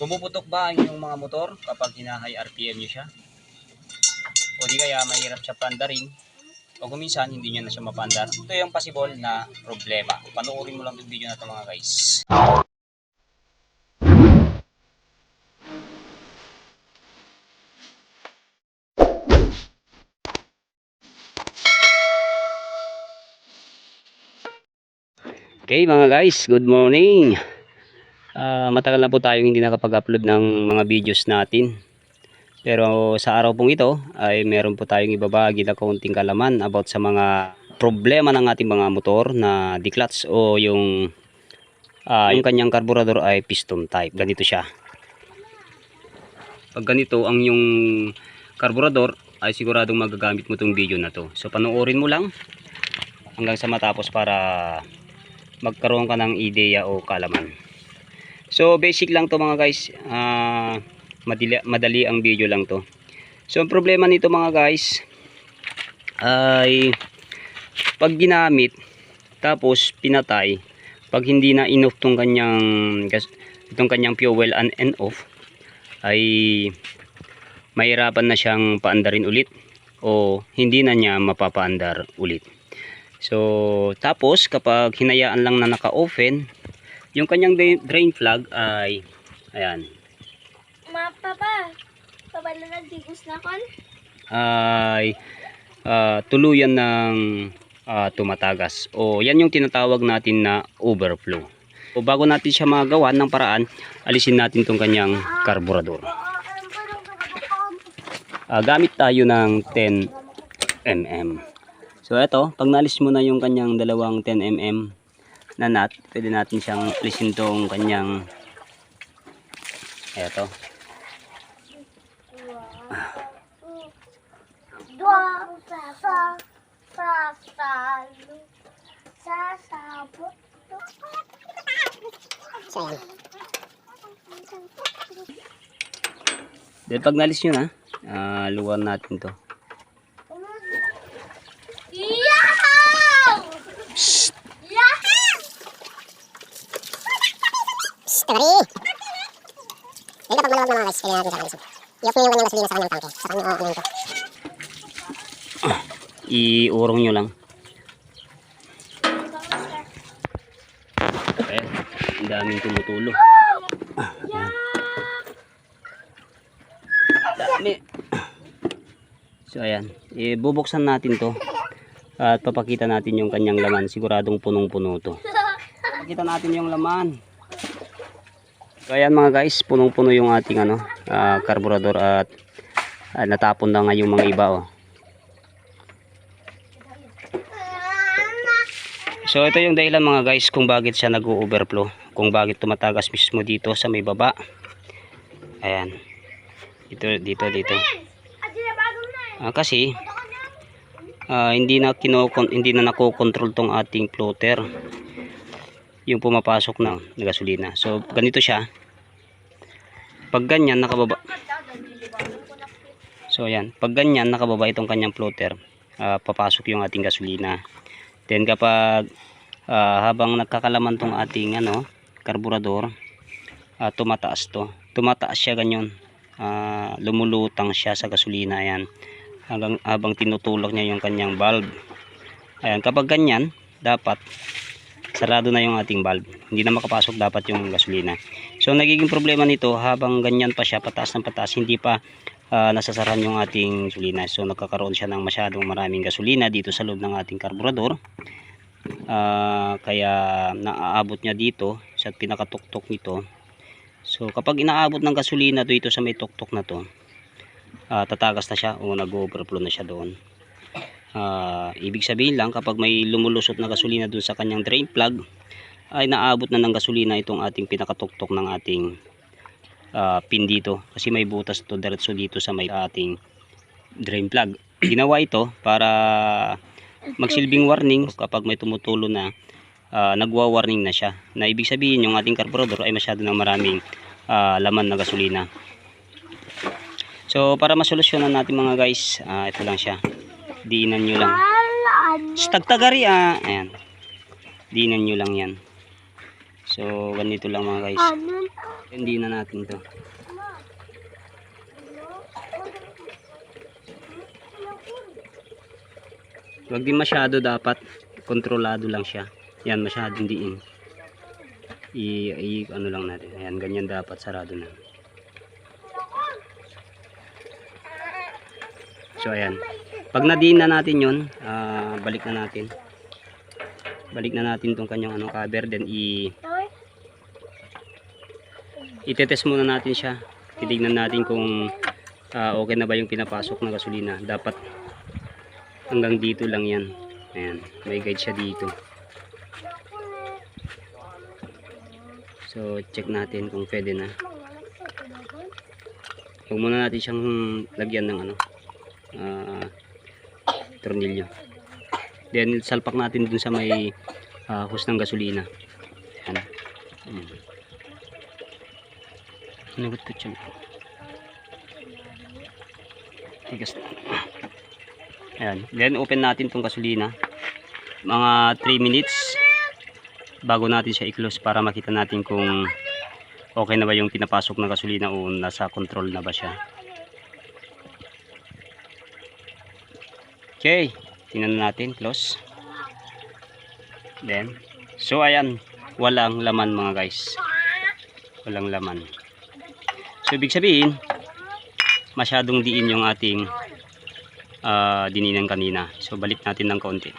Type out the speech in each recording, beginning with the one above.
Pumuputok ba ang inyong mga motor kapag hina-high RPM nyo siya? O di kaya mahirap siya paandarin? O kuminsan hindi nyo na siya mapaandar? Ito yung possible na problema. Panoorin mo lang yung video na ito mga guys. Okay mga guys, good morning. Matagal na po tayong hindi nakapag-upload ng mga videos natin. Pero sa araw pong ito ay meron po tayong ibabahagi na kaunting kalaman about sa mga problema ng ating mga motor na declutch o yung kanyang carburetor ay piston type. Ganito siya. Pag ganito ang yung carburetor ay siguradong magagamit mo itong video na to. So panoorin mo lang hanggang sa matapos para magkaroon ka ng ideya o kalaman. So basic lang to mga guys, madali ang video lang to. So ang problema nito mga guys ay pag ginamit tapos pinatay, pag hindi na in-off tong kanyang fuel on and off, ay mahirapan na siyang paandarin ulit o hindi na niya mapapaandar ulit. So tapos kapag hinayaan lang na naka-open, yung kanyang drain plug ay ayan. Papa na nagdigos na kon? Ay tuluyan ng tumatagas. O yan yung tinatawag natin na overflow. O bago natin siya magawa ng paraan, alisin natin tong kanyang carburetor. Gamit tayo ng 10 mm. So ito, pag naalis mo na yung kanyang dalawang 10 mm na nut, pwede natin siyang alisin tong kanyang eto. Then pag naalis nyo na, luwan natin to. Sorry. Hindi kapag maluwag na mga guys, pwede natin siya kalisin. I-off nyo yung kanyang gasolina sa kanyang tangke. Sa kanyang opening ko. Iurong nyo lang. Okay. Ang daming tumutulo. Dami. So ayan. Bubuksan natin to. At papakita natin yung kanyang laman. Siguradong punong-puno to. Pakita natin yung laman. So ayan mga guys, punong-puno yung ating carburetor at natapon na nga yung mga iba oh. So ito yung dahilan mga guys kung bakit siya nag-overflow, kung bakit tumatagas mismo dito sa may baba. Ayan. Dito. Kasi hindi na nakokontrol tong ating floater. Yung pumapasok na gasolina. So ganito siya. Pag ganyan nakababa. So ayan, pag ganyan nakababa itong kanyang floater, papasok yung ating gasolina. Then kapag habang nagkakalaman tong ating carburetor, tumataas to. Tumataas siya ganyan. Lumulutang siya sa gasolina ayan. Habang tinutulak niya yung kanyang valve. Ayan, kapag ganyan, dapat sarado na yung ating valve. Hindi na makapasok dapat yung gasolina. So nagiging problema nito habang ganyan pa siya, pataas ng pataas, hindi pa nasasaran yung ating gasolina. So nagkakaroon siya ng masyadong maraming gasolina dito sa loob ng ating carburetor. Kaya naaabot niya dito sa pinakatuktok nito. So kapag inaabot ng gasolina dito sa may tuktok na to, tatagas na siya o nag-overflow na siya doon. Ibig sabihin lang kapag may lumulusot na gasolina dun sa kanyang drain plug, ay naabot na ng gasolina itong ating pinakatuktok ng ating pin dito, kasi may butas to diretso dito sa may ating drain plug. Ginawa ito para magsilbing warning kapag may tumutulo na, nagwa-warning na siya, na ibig sabihin yung ating carburetor ay masyado ng maraming laman na gasolina. So para masolusyonan natin mga guys, ito lang siya. Diinan nyo lang. Tagtagari ayan. Diinan nyo lang yan. So ganito lang mga guys. Ano? Hindi na natin to. Huwag din masyado, dapat kontrolado lang siya. Yan, masyadong diin. Ano lang natin. Ayan, ganyan dapat, sarado na. So ayan. Pag nadiin na natin yun, balik na natin. Balik na natin tong kanyang cover. Then itetest muna natin siya. Titignan natin kung okay na ba yung pinapasok na gasolina. Dapat hanggang dito lang yan. Ayan, may guide siya dito. So check natin kung pwede na. Huwag muna natin siyang lagyan ng tornilyo. Then salpak natin dun sa may hose ng gasolina. Ayan. Nagot ko siya. Tigas na. Ayan. Then open natin tong gasolina. Mga 3 minutes bago natin siya i-close para makita natin kung okay na ba yung pinapasok na gasolina o nasa control na ba siya. Okay. Tingnan natin. Close. Then. So ayan. Walang laman mga guys. Walang laman. So ibig sabihin masyadong diin yung ating dininan kanina. So balik natin ng kaunti.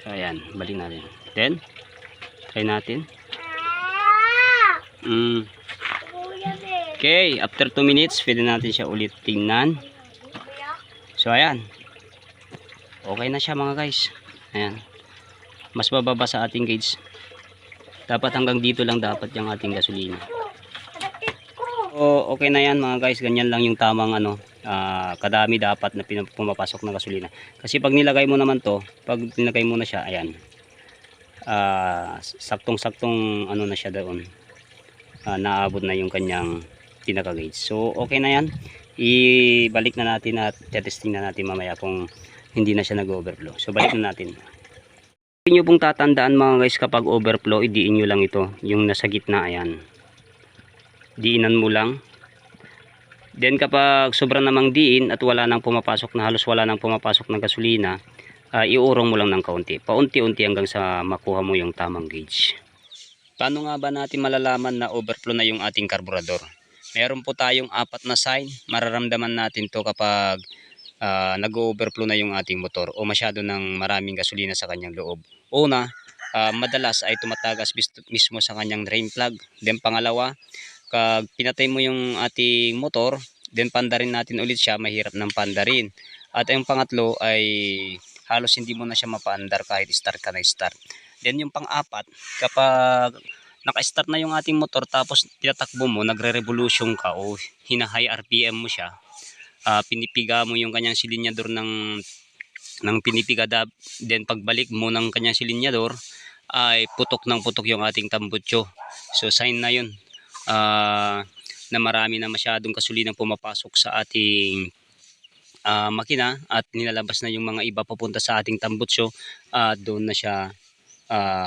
So ayan, balik natin. Then try natin. Okay, after 2 minutes pwede natin siya ulit tingnan. So ayan, okay na siya mga guys. Ayan, mas bababa sa ating gauge. Dapat hanggang dito lang dapat yung ating gasolina. So okay na yan mga guys. Ganyan lang yung tamang kadami dapat na pumapasok na gasolina. Kasi pag nilagay mo naman to, pag nilagay mo na siya, ayan, saktong-saktong na siya doon. Naabot na yung kanyang pinaka gauge. So okay na yan. Ibalik na natin at testing na natin mamaya kung hindi na siya nag-overflow. So balik na natin. Hindi nyo pong tatandaan mga guys, kapag overflow, idiin nyo lang ito, yung nasa gitna. Ayan, diinan mo lang. Then kapag sobrang namang diin at wala nang pumapasok na, halos wala nang pumapasok na gasolina, iurong mo lang ng kaunti, paunti-unti hanggang sa makuha mo yung tamang gauge. Paano nga ba natin malalaman na overflow na yung ating karburador? Meron po tayong 4 na sign. Mararamdaman natin to kapag nag-overflow na yung ating motor o masyado ng maraming gasolina sa kanyang loob. Una, madalas ay tumatagas mismo sa kanyang drain plug. Then pangalawa, pag pinatay mo yung ating motor, then pandarin natin ulit siya, mahirap ng pandarin. At yung pangatlo ay halos hindi mo na siya mapaandar kahit start ka na start. Then yung pang-apat, kapag naka-start na yung ating motor tapos tinatakbo mo, nagre-revolution ka o hina-high RPM mo siya, pinipiga mo yung kanyang silinyador ng pinipiga, then pagbalik mo ng kanyang silinyador ay putok ng putok yung ating tambutso. So sign na yun na marami na masyadong gasolina pumapasok sa ating makina at nilalabas na yung mga iba papunta sa ating tambutso. Doon na siya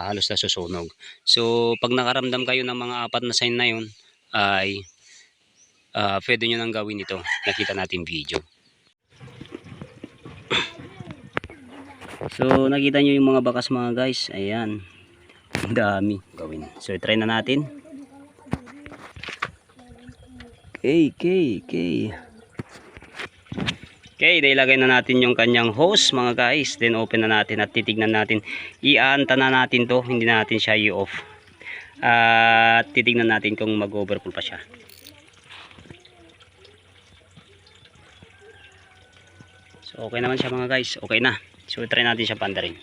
halos nasusunog. So pag nakaramdam kayo ng mga 4 na sign na yun, ay pwede nyo nang gawin ito. Nakita natin video. So nakita nyo yung mga bakas mga guys. Ayan, ang dami gawin. So try na natin. Okay, ilagay na natin yung kanyang hose mga guys. Then open na natin at titignan natin. I-aanta na natin to, hindi natin siya i-off. At titignan natin kung mag-overflow pa siya. So okay naman siya mga guys, okay na. So try natin siya pandarin.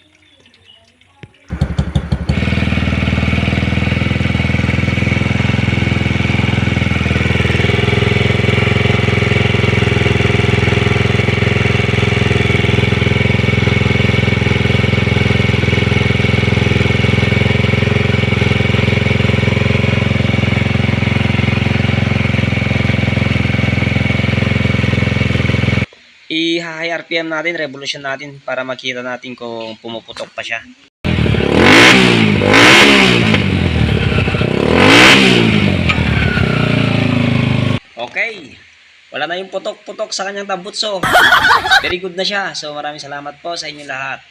I-high RPM natin, revolution natin para makita natin kung pumuputok pa siya. Okay. Wala na yung putok-putok sa kanyang tambutso. Very good na siya. So maraming salamat po sa inyo lahat.